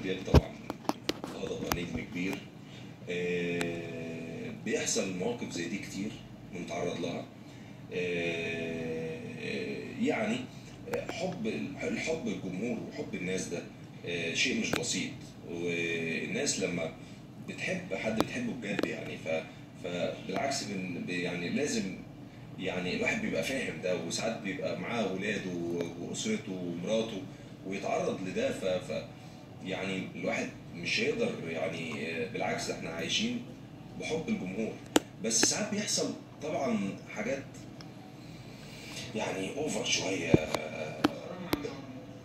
دياب طبعا هضبة نجم كبير. بيحصل مواقف زي دي كتير بنتعرض لها. يعني الحب الجمهور وحب الناس ده شيء مش بسيط، والناس لما بتحب حد بتحبه بجد يعني فبالعكس يعني لازم يعني الواحد بيبقى فاهم ده، وساعات بيبقى معاه اولاده واسرته ومراته ويتعرض لده يعني الواحد مش هيقدر يعني بالعكس احنا عايشين بحب الجمهور. بس ساعات بيحصل طبعا حاجات يعني اوفر شويه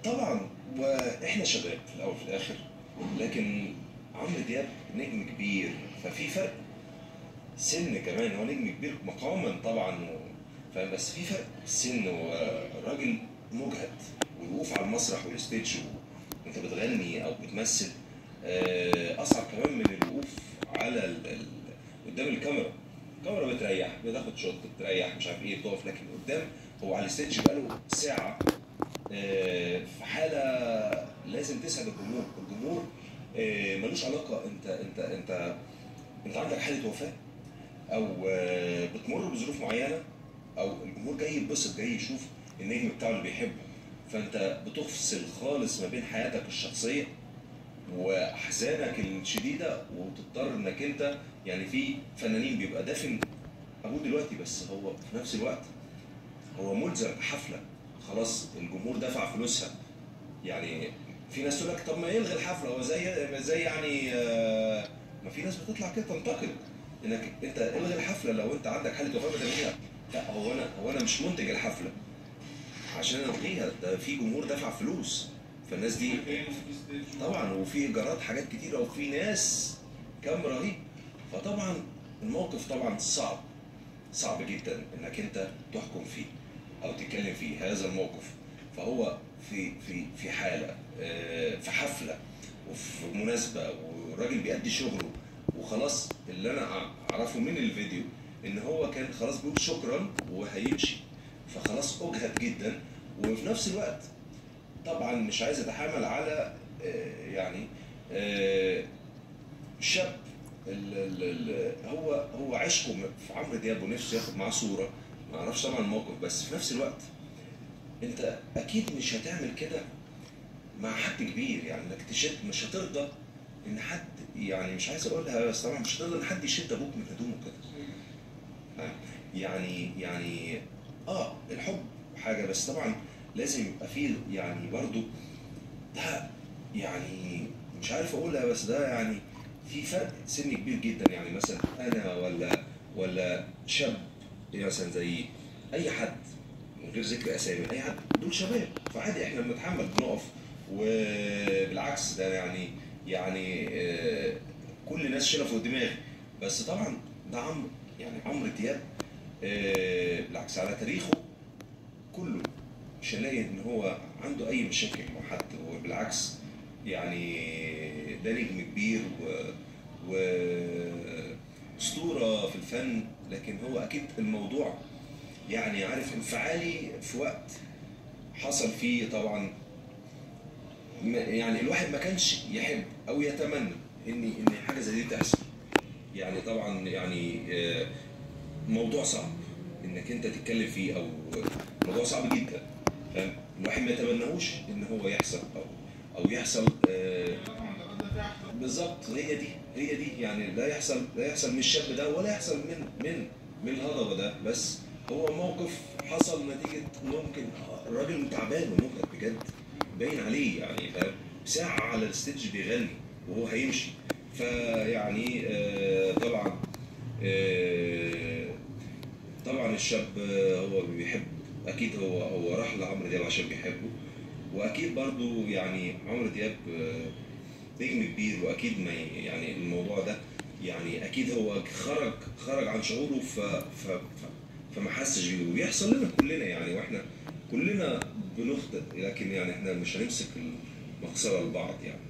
طبعا، واحنا شباب في الاول وفي الاخر، لكن عمرو دياب نجم كبير، ففي فرق سن كمان. هو نجم كبير مقاما طبعا بس في فرق سن، والراجل مجهد، والوقوف على المسرح والستيج وانت بتغني او بتمثل اصعب كمان من الوقوف على قدام الكاميرا. الكاميرا بتريح، بتاخد شوت بتريح مش عارف ايه بتقف، لكن قدام هو على الستيج بقاله ساعه في حاله لازم تسعد الجمهور. الجمهور ملوش علاقه انت عندك حاله وفاه او بتمر بظروف معينه، او الجمهور جاي يتبسط جاي يشوف النجم بتاعه اللي بيحبه، فانت بتفصل خالص ما بين حياتك الشخصيه واحزانك الشديده، وتضطر انك انت يعني في فنانين بيبقى دافن ابوه دلوقتي، بس هو في نفس الوقت هو ملزم بحفله، خلاص الجمهور دفع فلوسها. يعني في ناس تقول لك طب ما يلغي الحفله، هو زي يعني ما في ناس بتطلع كده تنتقد انك انت الغي الحفله لو انت عندك حاله وفاه بدنيه. لا، هو انا مش منتج الحفله عشان الغيها، ده في جمهور دفع فلوس، فالناس دي طبعا وفي ايجارات حاجات كتيره وفي ناس كم رهيب. فطبعا الموقف طبعا صعب جدا انك انت تحكم فيه او تتكلم فيه هذا الموقف. فهو في حاله في حفله وفي مناسبه والراجل بيأدي شغله وخلاص. اللي انا اعرفه من الفيديو ان هو كان خلاص بيقول شكرا وهيمشي، فخلاص اجهد جدا. وفي نفس الوقت طبعا مش عايز اتحامل على يعني شاب هو عشقه في عمرو دياب ونفسه ياخد معاه صوره، ما اعرفش طبعا الموقف، بس في نفس الوقت انت اكيد مش هتعمل كده مع حد كبير، يعني انك تشد مش هترضى ان حد يعني مش عايز اقولها بس طبعا مش هترضى ان حد يشد ابوك من هدومه كده. يعني الحب حاجه، بس طبعا لازم يبقى فيه يعني برضو ده يعني مش عارف اقولها، بس ده يعني في فرق سن كبير جدا. يعني مثلا انا ولا شاب مثلا زي اي حد من غير ذكر اسامي، اي حد دول شباب، فعادي احنا بنتحمل بنقف، وبالعكس ده يعني كل الناس شايله فوق دماغي. بس طبعا ده عمرو دياب بالعكس على تاريخه كله مش هنلاقي ان هو عنده اي مشاكل مع حد، وبالعكس يعني ده نجم كبير واسطوره في الفن. لكن هو اكيد الموضوع يعني عارف انفعالي في وقت حصل فيه طبعا يعني الواحد ما كانش يحب او يتمنى ان حاجه زي دي تحصل. يعني طبعا يعني موضوع صعب انك انت تتكلم فيه، او موضوع صعب جدا، فاهم؟ الواحد ما يتمناهوش ان هو يحصل او يحصل بالظبط. هي دي يعني لا يحصل من الشاب ده ولا يحصل من الهضبه ده، بس هو موقف حصل نتيجه ممكن الراجل تعبان ومجهد بجد باين عليه، يعني فاهم؟ ساعه على الستيج بيغني وهو هيمشي. فيعني طبعا الشاب هو بيحب، اكيد هو راح لعمرو دياب عشان بيحبه، واكيد برضو يعني عمرو دياب نجم كبير، واكيد ما يعني الموضوع ده يعني اكيد هو خرج عن شعوره فما حسش بيه، وبيحصل لنا كلنا يعني، واحنا كلنا بنخطئ، لكن يعني احنا مش هنمسك المقصره لبعض يعني.